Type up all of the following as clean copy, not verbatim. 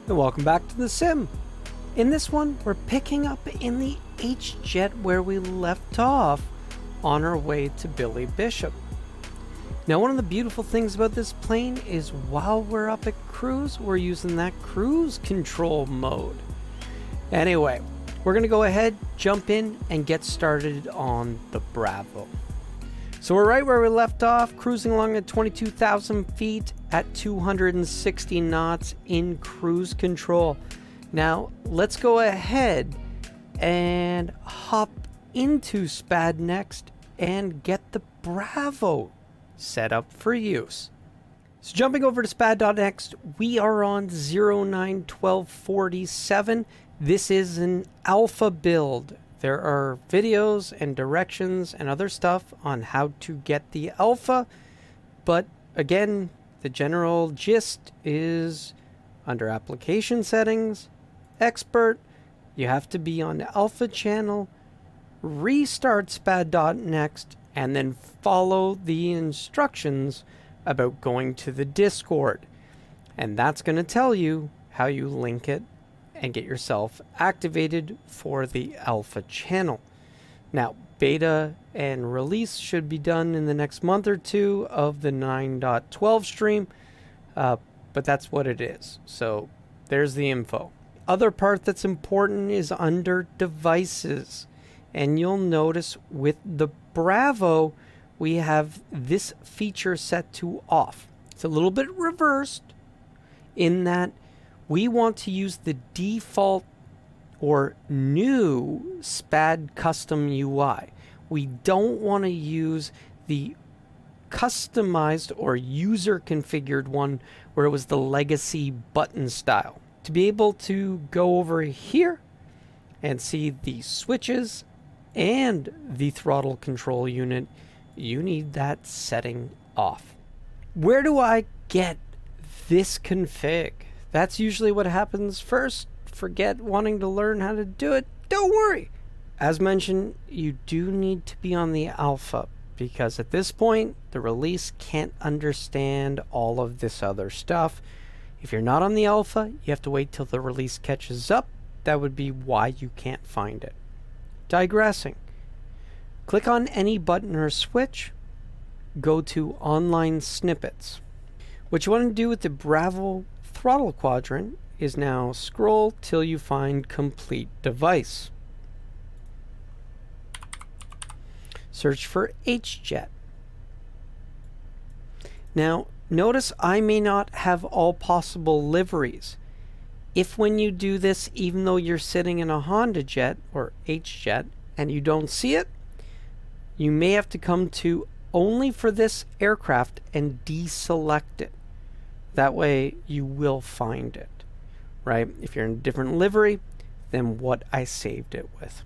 and welcome back to the sim. In this one, we're picking up in the HJet where we left off on our way to Billy Bishop. Now, one of the beautiful things about this plane is while we're up at cruise, we're using that cruise control mode. Anyway, we're going to go ahead, jump in, and get started on the Bravo. So we're right where we left off, cruising along at 22,000 feet at 260 knots in cruise control. Now, let's go ahead and hop into SPAD.neXt and get the Bravo set up for use. So jumping over to SPAD.neXt, we are on 09/12/47. This is an alpha build. There are videos and directions and other stuff on how to get the alpha, but again, the general gist is under application settings, expert, you have to be on the alpha channel, restart SPAD.neXt, and then follow the instructions about going to the Discord. And that's going to tell you how you link it and get yourself activated for the alpha channel. Now, beta and release should be done in the next month or two of the 9.12 stream, but that's what it is. So there's the info. Other part that's important is under devices, and you'll notice with the Bravo we have this feature set to off. It's a little bit reversed in that we want to use the default or new SPAD custom UI. We don't want to use the customized or user configured one where it was the legacy button style. To be able to go over here and see the switches and the throttle control unit, you need that setting off. Where do I get this config? That's usually what happens first. Forget wanting to learn how to do it. Don't worry. As mentioned, you do need to be on the alpha because at this point, the release can't understand all of this other stuff. If you're not on the alpha, you have to wait till the release catches up. That would be why you can't find it. Digressing. Click on any button or switch. Go to Online Snippets. What you want to do with the Bravo throttle quadrant is now scroll till you find complete device. Search for HJet. Now notice I may not have all possible liveries. If when you do this, even though you're sitting in a Honda Jet or HJet and you don't see it, you may have to come to only for this aircraft and deselect it. That way you will find it, right? If you're in a different livery than what I saved it with.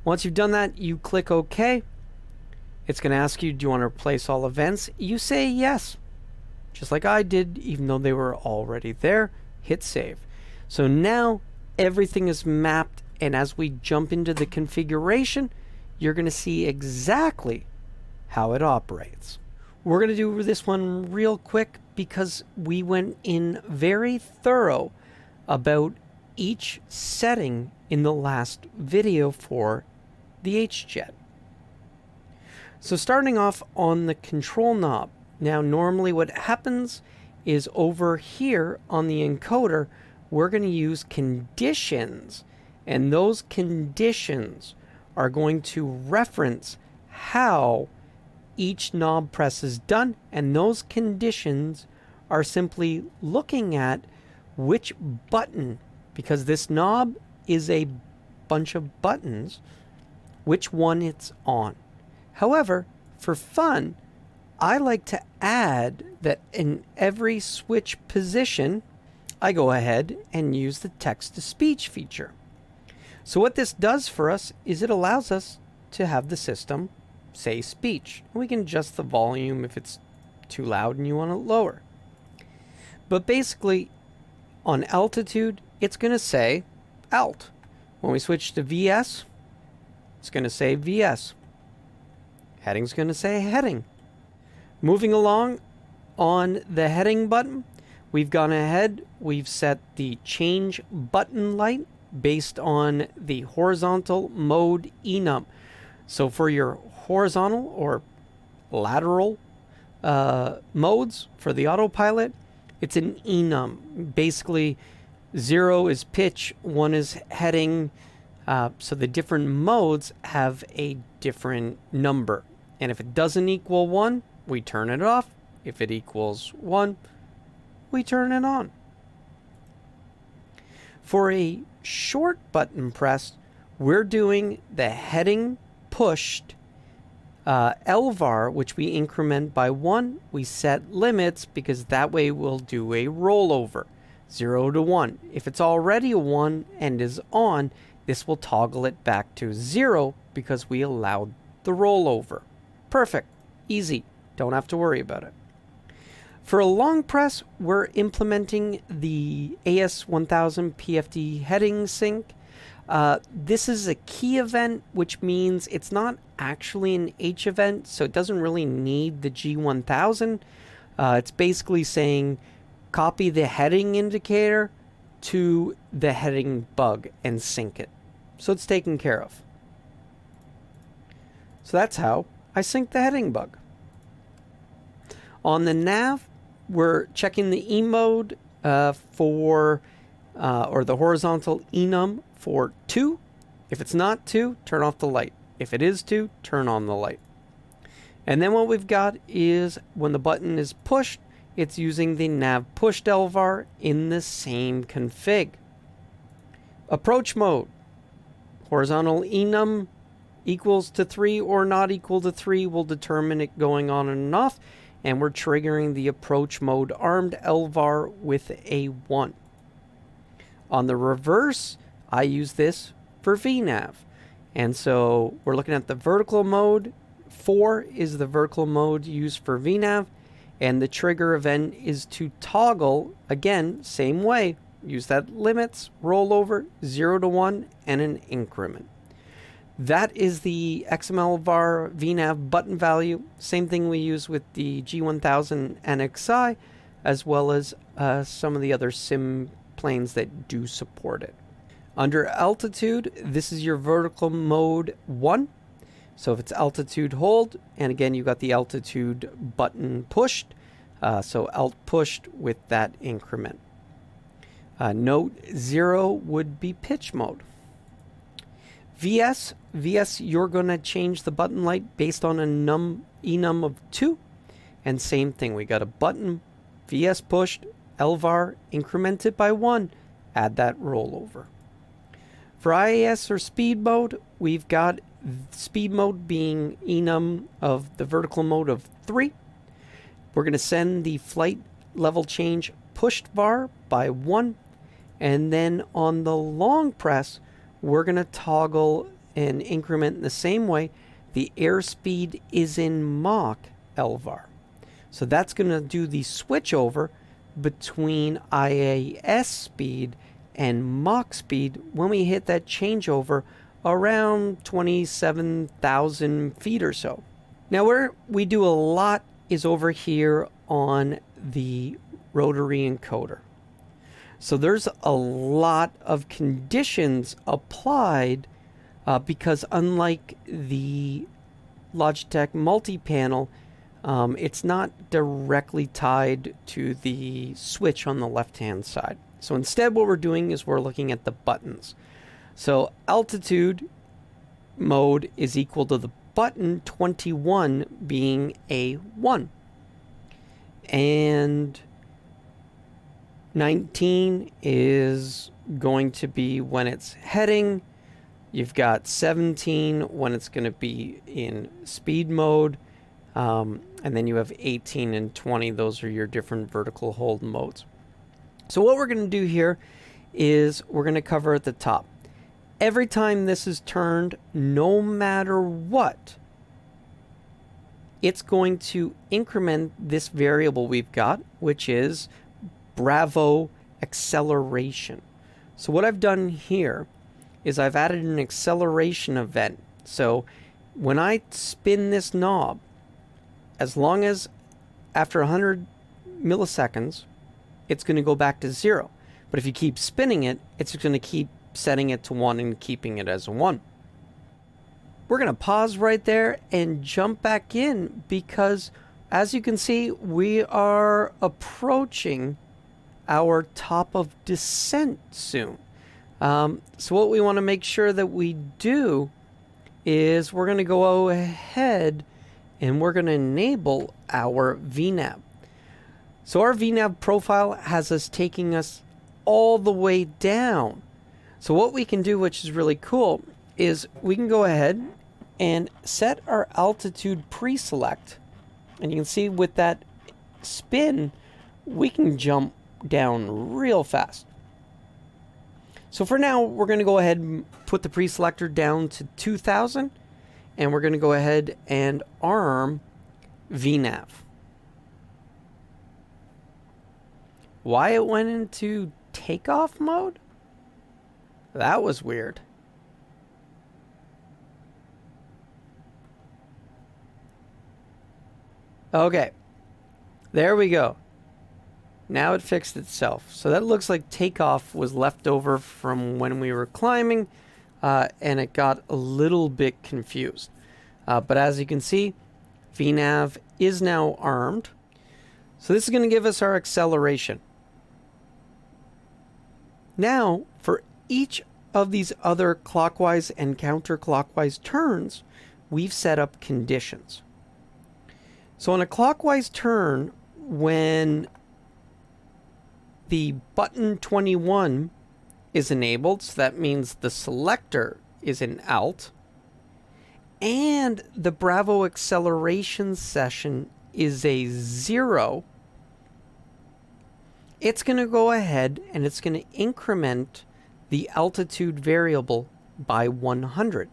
Once you've done that, you click OK. It's going to ask you, do you want to replace all events? You say yes, just like I did, even though they were already there. Hit save. So now everything is mapped, and as we jump into the configuration, you're going to see exactly how it operates. We're going to do this one real quick because we went in very thorough about each setting in the last video for the HJet. So starting off on the control knob. Now normally what happens is over here on the encoder, we're going to use conditions, and those conditions are going to reference how each knob press is done, and those conditions are simply looking at which button, because this knob is a bunch of buttons, which one it's on. However, for fun, I like to add that in every switch position, I go ahead and use the text-to-speech feature. So what this does for us is it allows us to have the system say speech. We can adjust the volume if it's too loud and you want it lower. But basically, on altitude, it's going to say alt. When we switch to VS, it's going to say VS. Heading's going to say heading. Moving along on the heading button, we've gone ahead, we've set the change button light based on the horizontal mode enum. So for your horizontal or lateral modes for the autopilot, it's an enum. Basically, 0 is pitch, 1 is heading. So the different modes have a different number. And if it doesn't equal 1, we turn it off. If it equals 1, we turn it on. For a short button press, we're doing the heading pushed LVAR, which we increment by 1. We set limits because that way we'll do a rollover, 0 to 1. If it's already a 1 and is on, this will toggle it back to 0 because we allowed the rollover. Perfect. Easy. Don't have to worry about it. For a long press, we're implementing the AS1000 PFD heading sync. This is a key event, which means it's not actually an H event, so it doesn't really need the G1000. It's basically saying copy the heading indicator to the heading bug and sync it. So it's taken care of. So that's how I sync the heading bug. On the nav, we're checking the E mode or the horizontal enum for 2. If it's not 2, turn off the light. If it is 2, turn on the light. And then what we've got is when the button is pushed, it's using the nav pushed LVAR in the same config. Approach mode. Horizontal enum equals to 3 or not equal to 3 will determine it going on and off. And we're triggering the approach mode armed LVAR with a 1. On the reverse, I use this for VNAV. And so we're looking at the vertical mode. 4 is the vertical mode used for VNAV. And the trigger event is to toggle, again, same way. Use that limits, rollover, 0 to 1, and an increment. That is the XML-var VNAV button value. Same thing we use with the G1000 NXI, as well as some of the other sim planes that do support it. Under altitude, this is your vertical mode 1. So if it's altitude hold, and again, you got the altitude button pushed. So alt pushed with that increment. Note 0 would be pitch mode. VS, you're going to change the button light based on a enum of 2. And same thing, we got a button, VS pushed, LVAR incremented by 1, add that rollover. For IAS or speed mode, we've got speed mode being enum of the vertical mode of 3. We're going to send the flight level change pushed var by 1. And then on the long press, we're going to toggle and increment in the same way. The airspeed is in Mach LVAR. So that's going to do the switch over between IAS speed and Mach speed when we hit that changeover around 27,000 feet or so. Now where we do a lot is over here on the rotary encoder. So there's a lot of conditions applied because unlike the Logitech multi-panel, it's not directly tied to the switch on the left-hand side. So instead what we're doing is we're looking at the buttons. So altitude mode is equal to the button 21 being a 1. And 19 is going to be when it's heading. You've got 17 when it's going to be in speed mode. And then you have 18 and 20. Those are your different vertical hold modes. So what we're going to do here is we're going to cover at the top. Every time this is turned, no matter what, it's going to increment this variable we've got, which is Bravo acceleration. So what I've done here is I've added an acceleration event. So when I spin this knob, as long as after 100 milliseconds, it's going to go back to 0. But if you keep spinning it, it's going to keep setting it to 1 and keeping it as a 1. We're going to pause right there and jump back in because, as you can see, we are approaching our top of descent soon. So what we want to make sure that we do is we're going to go ahead and we're going to enable our VNAV. So our VNAV profile has us taking us all the way down. So what we can do, which is really cool, is we can go ahead and set our altitude pre-select. And you can see with that spin, we can jump down real fast. So for now, we're going to go ahead and put the pre-selector down to 2000. And we're going to go ahead and arm VNAV. Why it went into takeoff mode? That was weird. Okay, there we go. Now it fixed itself. So that looks like takeoff was left over from when we were climbing, and it got a little bit confused. But as you can see, VNAV is now armed. So this is going to give us our acceleration. Now, for each of these other clockwise and counterclockwise turns, we've set up conditions. So on a clockwise turn, when the button 21 is enabled, so that means the selector is in alt, and the Bravo acceleration session is a 0, it's going to go ahead and it's going to increment the altitude variable by 100.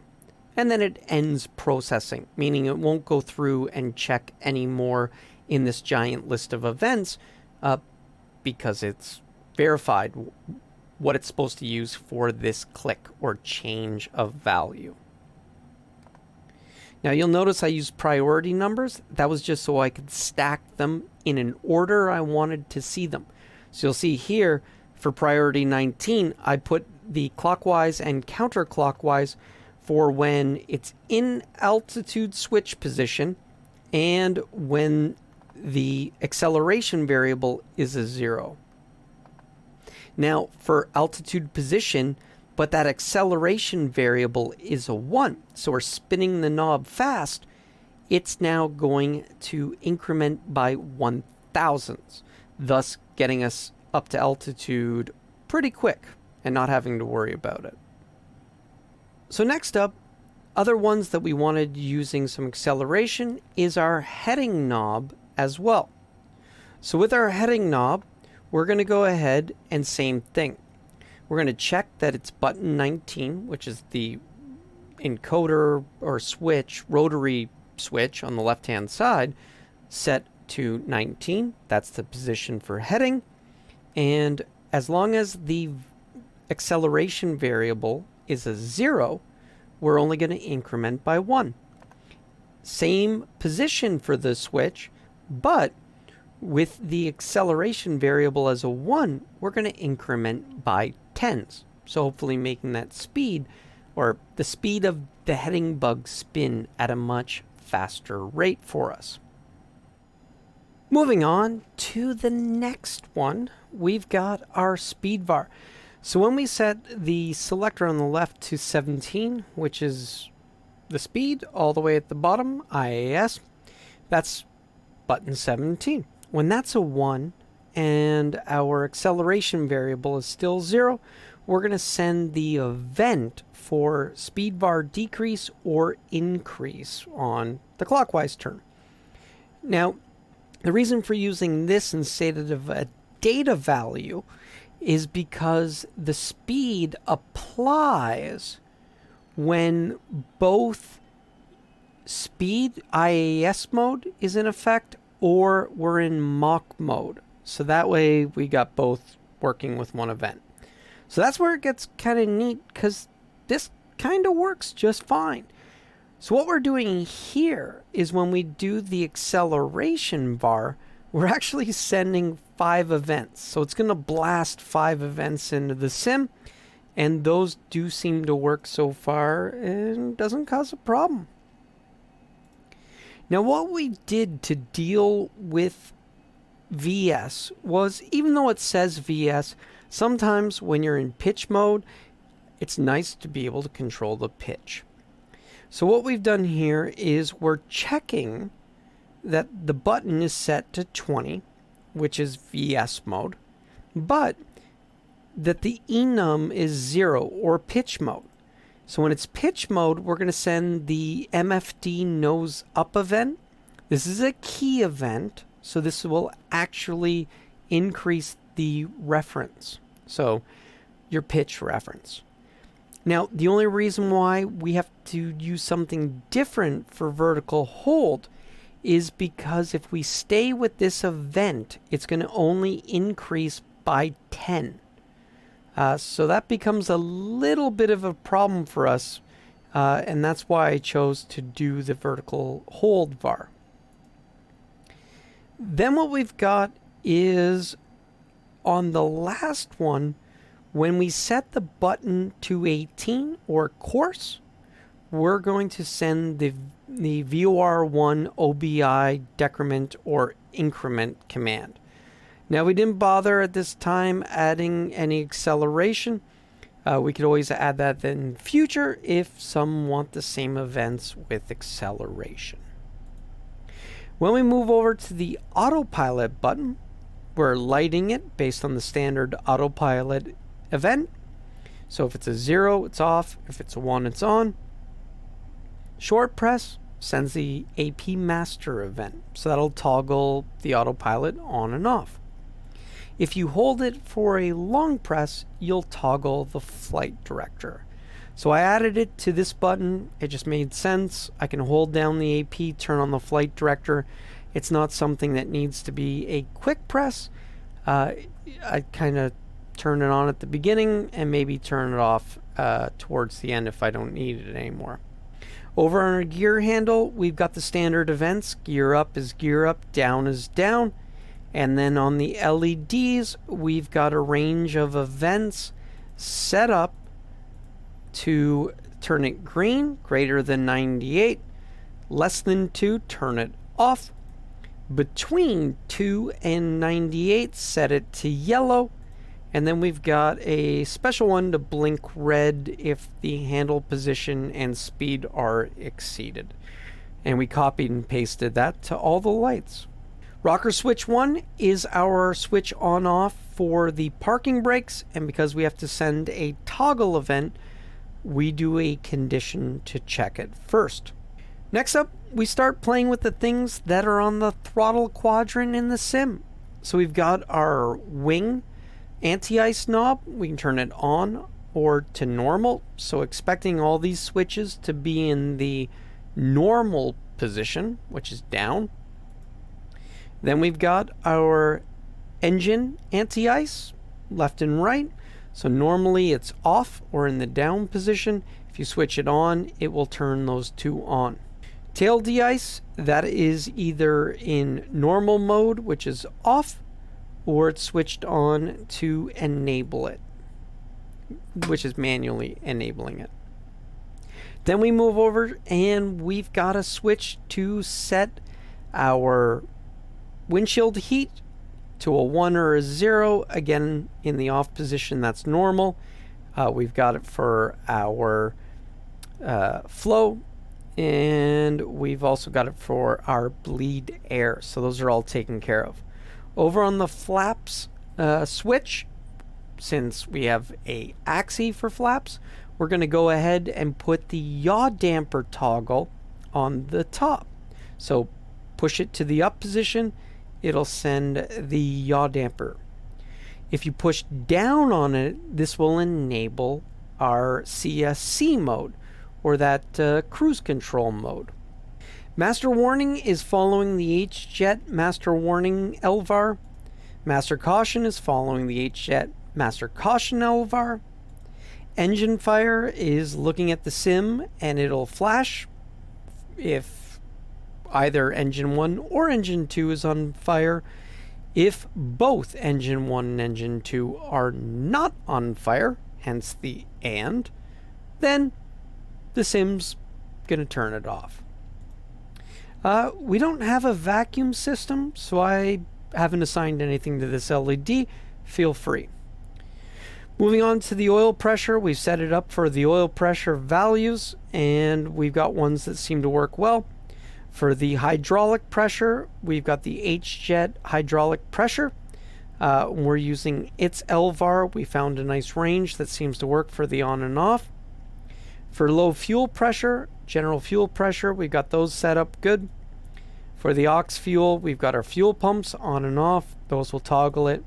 And then it ends processing, meaning it won't go through and check any more in this giant list of events because it's verified what it's supposed to use for this click or change of value. Now you'll notice I used priority numbers. That was just so I could stack them in an order I wanted to see them. So you'll see here for priority 19, I put the clockwise and counterclockwise for when it's in altitude switch position and when the acceleration variable is a 0. Now for altitude position, but that acceleration variable is a 1, so we're spinning the knob fast, it's now going to increment by 1,000ths, thus getting us up to altitude pretty quick and not having to worry about it. So next up, other ones that we wanted using some acceleration is our heading knob as well. So with our heading knob, we're going to go ahead and same thing. We're going to check that it's button 19, which is the encoder or switch, rotary switch on the left-hand side, set to 19. That's the position for heading. And as long as the acceleration variable is a 0, we're only going to increment by 1. Same position for the switch, but with the acceleration variable as a 1, we're going to increment by 10s. So hopefully making that speed, or the speed of the heading bug spin at a much faster rate for us. Moving on to the next one, we've got our speed VAR. So when we set the selector on the left to 17, which is the speed all the way at the bottom, IAS, that's button 17. When that's a 1 and our acceleration variable is still 0, we're going to send the event for speed VAR decrease or increase on the clockwise turn. Now, the reason for using this instead of a data value is because the speed applies when both speed IAS mode is in effect or we're in mock mode. So that way we got both working with one event. So that's where it gets kind of neat because this kind of works just fine. So what we're doing here is when we do the acceleration VAR, we're actually sending 5 events. So it's going to blast 5 events into the sim, and those do seem to work so far and doesn't cause a problem. Now what we did to deal with VS was, even though it says VS, sometimes when you're in pitch mode, it's nice to be able to control the pitch. So what we've done here is we're checking that the button is set to 20, which is VS mode, but that the enum is 0 or pitch mode. So when it's pitch mode, we're going to send the MFD nose up event. This is a key event, so this will actually increase the reference, so your pitch reference. Now, the only reason why we have to use something different for vertical hold is because if we stay with this event, it's going to only increase by 10. So that becomes a little bit of a problem for us, and that's why I chose to do the vertical hold var. Then what we've got is on the last one, when we set the button to 18 or coarse, we're going to send the VOR1 OBI decrement or increment command. Now, we didn't bother at this time adding any acceleration. We could always add that in future if some want the same events with acceleration. When we move over to the Autopilot button, we're lighting it based on the standard Autopilot event. So if it's a 0, it's off. If it's a 1, it's on. Short press sends the AP master event. So that'll toggle the Autopilot on and off. If you hold it for a long press, you'll toggle the flight director. So I added it to this button. It just made sense. I can hold down the AP, turn on the flight director. It's not something that needs to be a quick press. I kind of turn it on at the beginning and maybe turn it off towards the end if I don't need it anymore. Over on our gear handle, we've got the standard events. Gear up is gear up, down is down. And then on the LEDs, we've got a range of events set up to turn it green, greater than 98, less than 2, turn it off. Between 2 and 98, set it to yellow. And then we've got a special one to blink red if the handle position and speed are exceeded. And we copied and pasted that to all the lights. Rocker switch 1 is our switch on off for the parking brakes, and because we have to send a toggle event, we do a condition to check it first. Next up, we start playing with the things that are on the throttle quadrant in the sim. So we've got our wing anti-ice knob. We can turn it on or to normal. So expecting all these switches to be in the normal position, which is down. Then we've got our engine anti-ice, left and right. So normally it's off or in the down position. If you switch it on, it will turn those two on. Tail de-ice, that is either in normal mode, which is off, or it's switched on to enable it, which is manually enabling it. Then we move over and we've got a switch to set our windshield heat to a 1 or a 0. Again, in the off position, that's normal. We've got it for our flow, and we've also got it for our bleed air. So those are all taken care of. Over on the flaps switch, since we have a axis for flaps, we're going to go ahead and put the yaw damper toggle on the top. So push it to the up position, it'll send the yaw damper. If you push down on it, this will enable our CSC mode, or that cruise control mode. Master warning is following the HJet master warning LVAR. Master caution is following the HJet master caution LVAR. Engine fire is looking at the sim and it'll flash if either engine 1 or engine 2 is on fire. If both engine 1 and engine 2 are not on fire, hence the AND, then the sim's going to turn it off. We don't have a vacuum system, so I haven't assigned anything to this LED. Feel free. Moving on to the oil pressure, we've set it up for the oil pressure values, and we've got ones that seem to work well. For the hydraulic pressure, we've got the HJet hydraulic pressure. We're using its LVAR. We found a nice range that seems to work for the on and off. For low fuel pressure, general fuel pressure, we've got those set up good. For the aux fuel, we've got our fuel pumps on and off. Those will toggle it.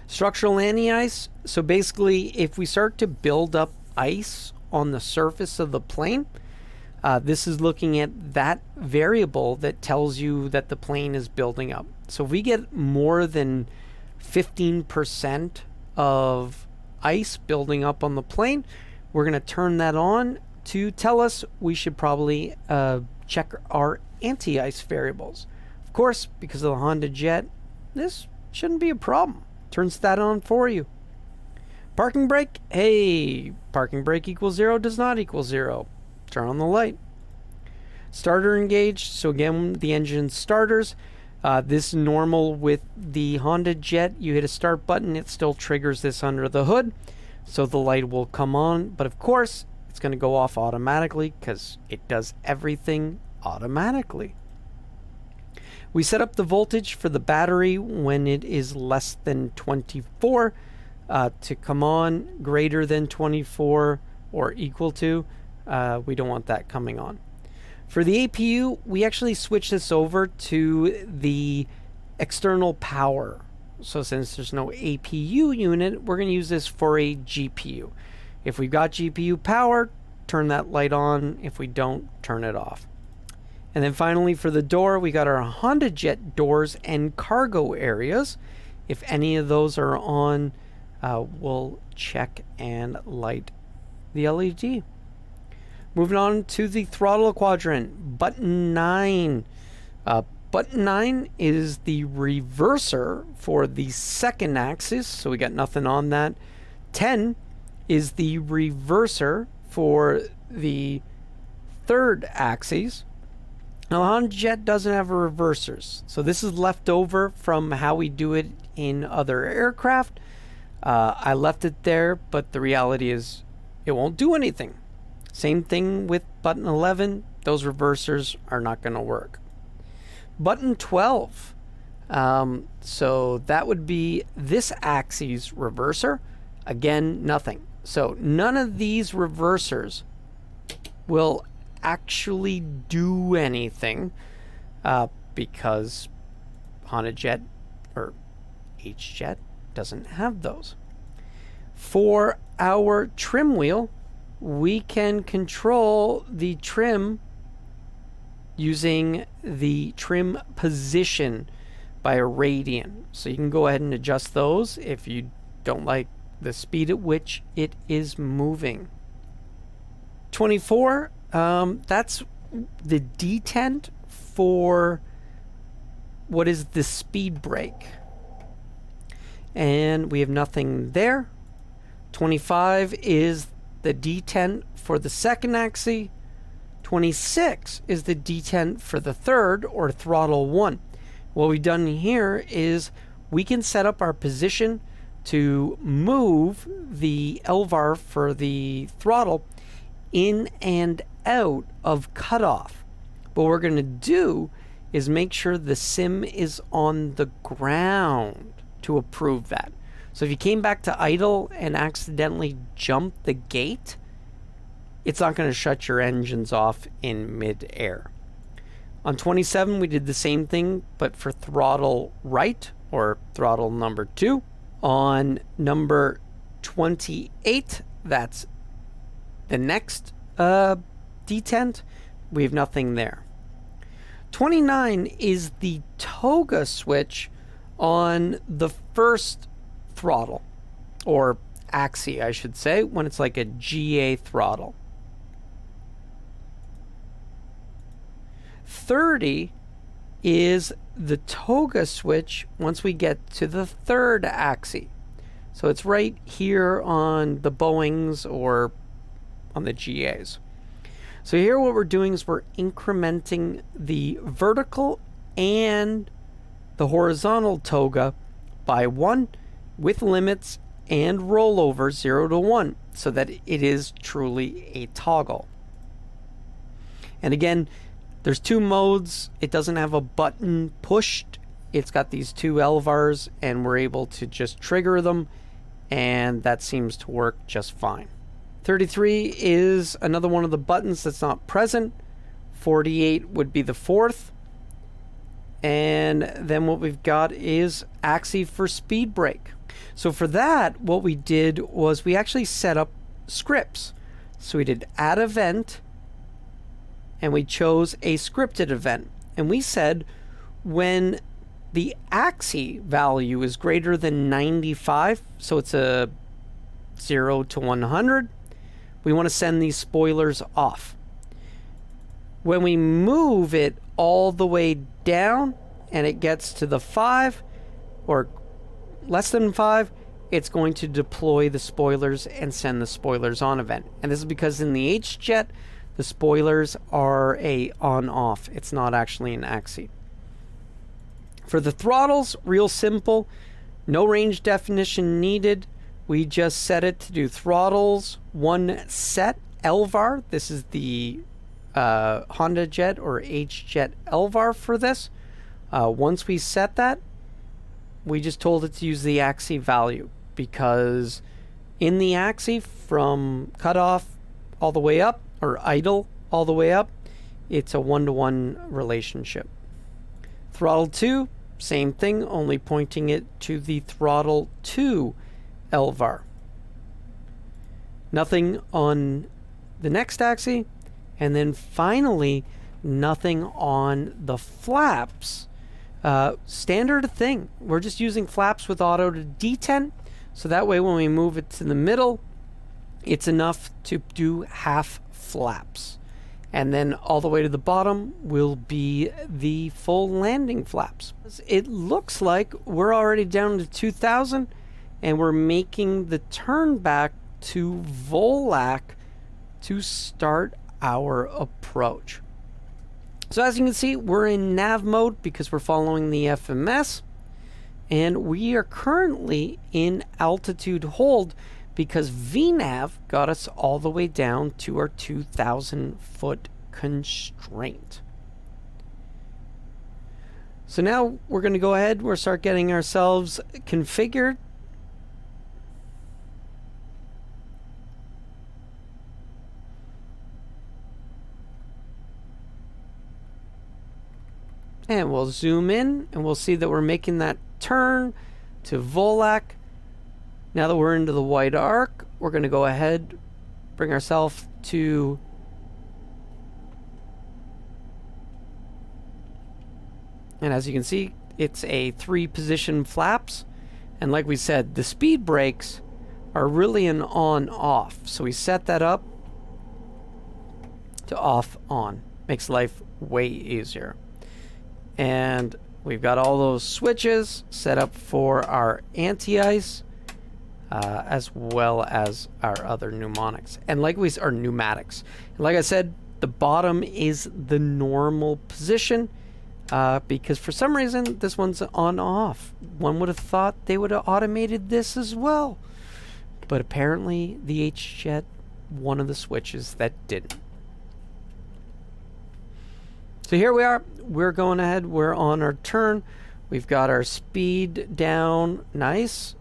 Structural anti-ice. So basically, if we start to build up ice on the surface of the plane, this is looking at that variable that tells you that the plane is building up. So if we get more than 15% of ice building up on the plane, we're going to turn that on to tell us we should probably check our anti-ice variables. Of course, because of the Honda Jet, this shouldn't be a problem. Turns that on for you. Parking brake, hey, parking brake equals 0 does not equal 0. Turn on the light. Starter engaged, so again, the engine starters. This is normal with the Honda Jet. You hit a start button, it still triggers this under the hood, so the light will come on, but of course, it's going to go off automatically because it does everything automatically. We set up the voltage for the battery when it is less than 24 to come on, greater than 24 or equal to. We don't want that coming on. For the APU, we actually switch this over to the external power. So since there's no APU unit, we're going to use this for a GPU. If we've got GPU power, turn that light on. If we don't, turn it off. And then finally for the door, we got our Honda Jet doors and cargo areas. If any of those are on, we'll check and light the LED. Moving on to the throttle quadrant, button 9. Button 9 is the reverser for the second axis, so we got nothing on that. 10 is the reverser for the third axis. Now, Honda Jet doesn't have reversers, so this is left over from how we do it in other aircraft. I left it there, but the reality is it won't do anything. Same thing with button 11. Those reversers are not going to work. Button 12. So that would be this axis reverser. Again, nothing. So none of these reversers will actually do anything because Honda Jet or HJet doesn't have those. For our trim wheel, we can control the trim using the trim position by a radian. So you can go ahead and adjust those if you don't like the speed at which it is moving. 24, that's the detent for what is the speed brake. And we have nothing there. 25 is the detent for the second axis. 26 is the detent for the third, or throttle 1. What we've done here is we can set up our position to move the LVAR for the throttle in and out of cutoff. What we're going to do is make sure the sim is on the ground to approve that. So if you came back to idle and accidentally jumped the gate, it's not going to shut your engines off in mid-air. On 27, we did the same thing, but for throttle right, or throttle number 2. On number 28, that's the next detent. We have nothing there. 29 is the toga switch on the first throttle, or axis, I should say, when it's like a GA throttle. 30 is the toga switch once we get to the third axis. So it's right here on the Boeings or on the GAs. So here what we're doing is we're incrementing the vertical and the horizontal toga by 1 with limits and rollover 0 to 1 so that it is truly a toggle. And again, there's 2 modes. It doesn't have a button pushed. It's got these 2 LVARs and we're able to just trigger them, and that seems to work just fine. 33 is another one of the buttons that's not present. 48 would be the 4th. And then what we've got is axis for speed brake. So for that, what we did was we actually set up scripts. So we did add event, and we chose a scripted event. And we said when the axis value is greater than 95, so it's a 0 to 100, we want to send these spoilers off. When we move it all the way down and it gets to the 5 or less than 5, it's going to deploy the spoilers and send the spoilers on event. And this is because in the HJet, the spoilers are a on-off. It's not actually an axis. For the throttles, real simple. No range definition needed. We just set it to do throttles 1 set LVAR. This is the Honda Jet or HJet LVAR for this. Once we set that, we just told it to use the axis value, because in the axis from cutoff all the way up, or idle all the way up, it's a 1-to-1 relationship. Throttle 2, same thing, only pointing it to the throttle 2 LVAR. Nothing on the next axis, and then finally nothing on the flaps. Standard thing. We're just using flaps with auto to detent, so that way when we move it to the middle, it's enough to do half flaps. And then all the way to the bottom will be the full landing flaps. It looks like we're already down to 2,000, and we're making the turn back to VOLAC to start our approach. So as you can see, we're in NAV mode because we're following the FMS, and we are currently in altitude hold because VNAV got us all the way down to our 2,000 foot constraint. So now we're going to go ahead, we'll start getting ourselves configured. And we'll zoom in and we'll see that we're making that turn to VOLAC. Now that we're into the white arc, we're going to go ahead, bring ourselves to and as you can see, it's a 3-position flaps. And like we said, the speed brakes are really an on-off. So we set that up to off-on. Makes life way easier. And we've got all those switches set up for our anti-ice, as well as our other pneumatics. And like pneumatics. And like I said, the bottom is the normal position, because for some reason this one's on-off. One would have thought they would have automated this as well, but apparently the HJet, one of the switches that didn't. So here we are, we're going ahead, we're on our turn. We've got our speed down, nice.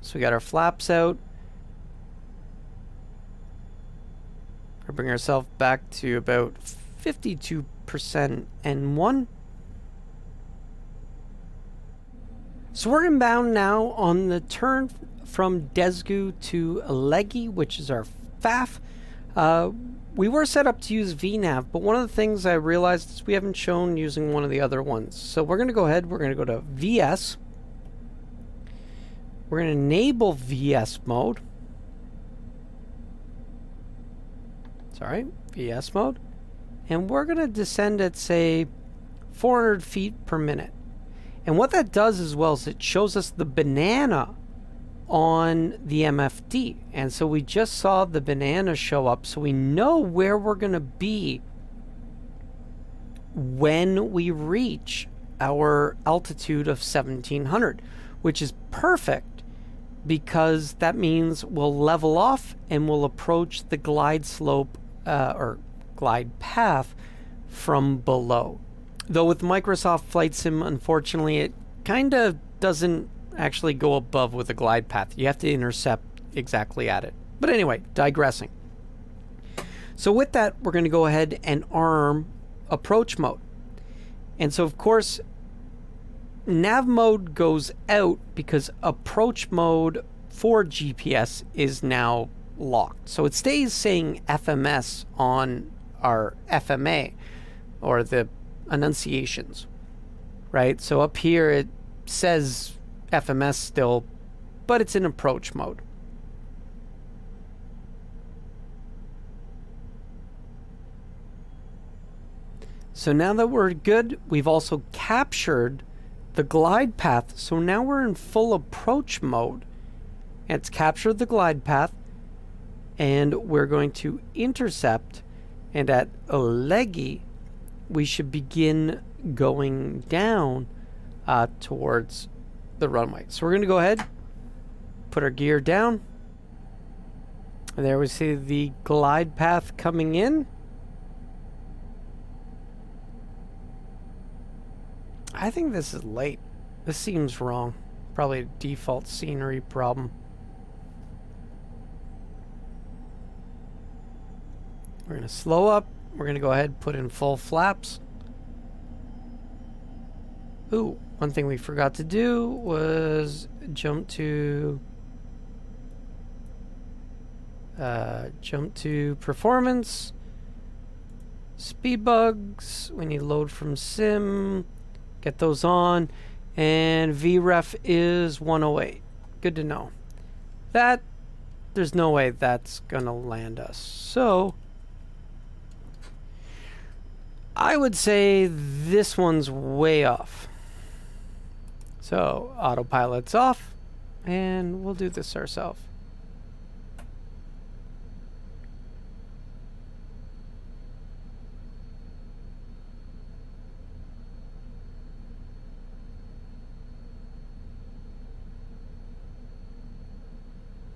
So we got our flaps out. We'll bring ourselves back to about 52% N1. So we're inbound now on the turn from Desgu to Alegi, which is our FAF. We were set up to use VNAV, but one of the things I realized is we haven't shown using one of the other ones. So we're going to go ahead, we're going to go to VS. We're going to enable VS mode. Sorry, VS mode. And we're going to descend at, say, 400 feet per minute. And what that does as well is it shows us the banana on the MFD. And so we just saw the banana show up, so we know where we're going to be when we reach our altitude of 1700, which is perfect because that means we'll level off and we'll approach the glide slope or glide path from below. Though with Microsoft Flight Sim, unfortunately, it kind of doesn't actually go above with a glide path. You have to intercept exactly at it. But anyway, digressing. So with that, we're going to go ahead and arm approach mode. And so, of course, nav mode goes out because approach mode for GPS is now locked. So it stays saying FMS on our FMA, or the annunciations, right? So up here it says FMS still, but it's in approach mode. So now that we're good, we've also captured the glide path. So now we're in full approach mode. It's captured the glide path, and we're going to intercept, and at Oleggy, we should begin going down towards the runway. So we're going to go ahead, put our gear down, and there we see the glide path coming in. I think this is late. This seems wrong. Probably a default scenery problem. We're going to slow up. We're going to go ahead and put in full flaps. Ooh, one thing we forgot to do was jump to performance. Speed bugs, we need load from sim. Get those on. And VREF is 108. Good to know. That, there's no way that's going to land us. So I would say this one's way off. So autopilot's off, and we'll do this ourselves.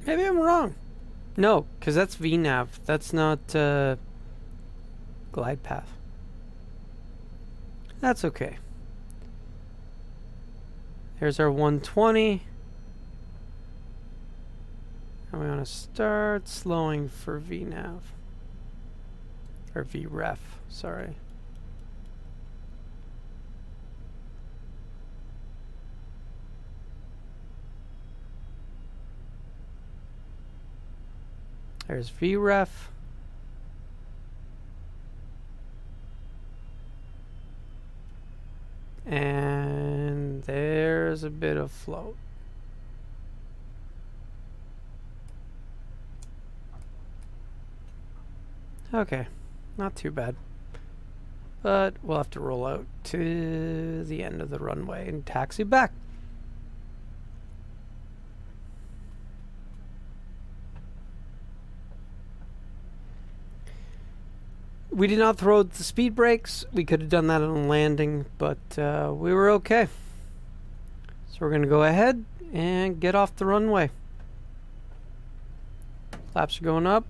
Maybe I'm wrong. No, because that's VNAV. That's not glide path. That's okay. There's our 120. And we want to start slowing for VNAV. Or VREF, sorry. There's VREF. And there's a bit of float. Okay, not too bad. But we'll have to roll out to the end of the runway and taxi back. We did not throw the speed brakes. We could have done that on landing, but we were okay. So we're going to go ahead and get off the runway. Flaps are going up.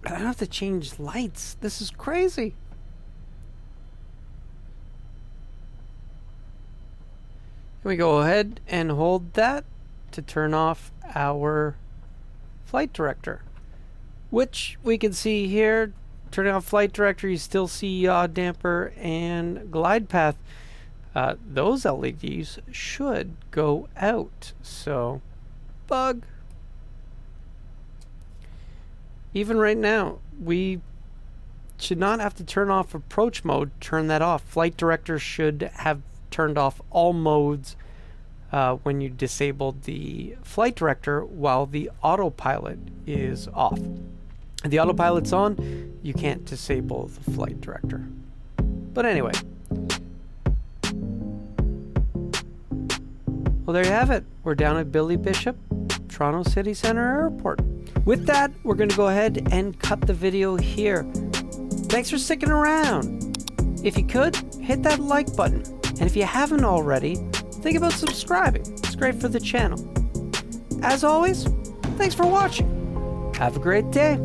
I don't have to change lights. This is crazy. We go ahead and hold that to turn off our flight director, which we can see here. Turning off flight director, you still see yaw damper and glide path. Those LEDs should go out. So, bug. Even right now, we should not have to turn off approach mode. Turn that off. Flight director should have turned off all modes when you disabled the flight director while the autopilot is off. If the autopilot's on, you can't disable the flight director. But anyway, Well, there you have it. We're down at Billy Bishop, Toronto City Centre Airport. With that, we're going to go ahead and cut the video here. Thanks for sticking around. If you could, hit that like button. And if you haven't already, think about subscribing. It's great for the channel. As always, thanks for watching. Have a great day.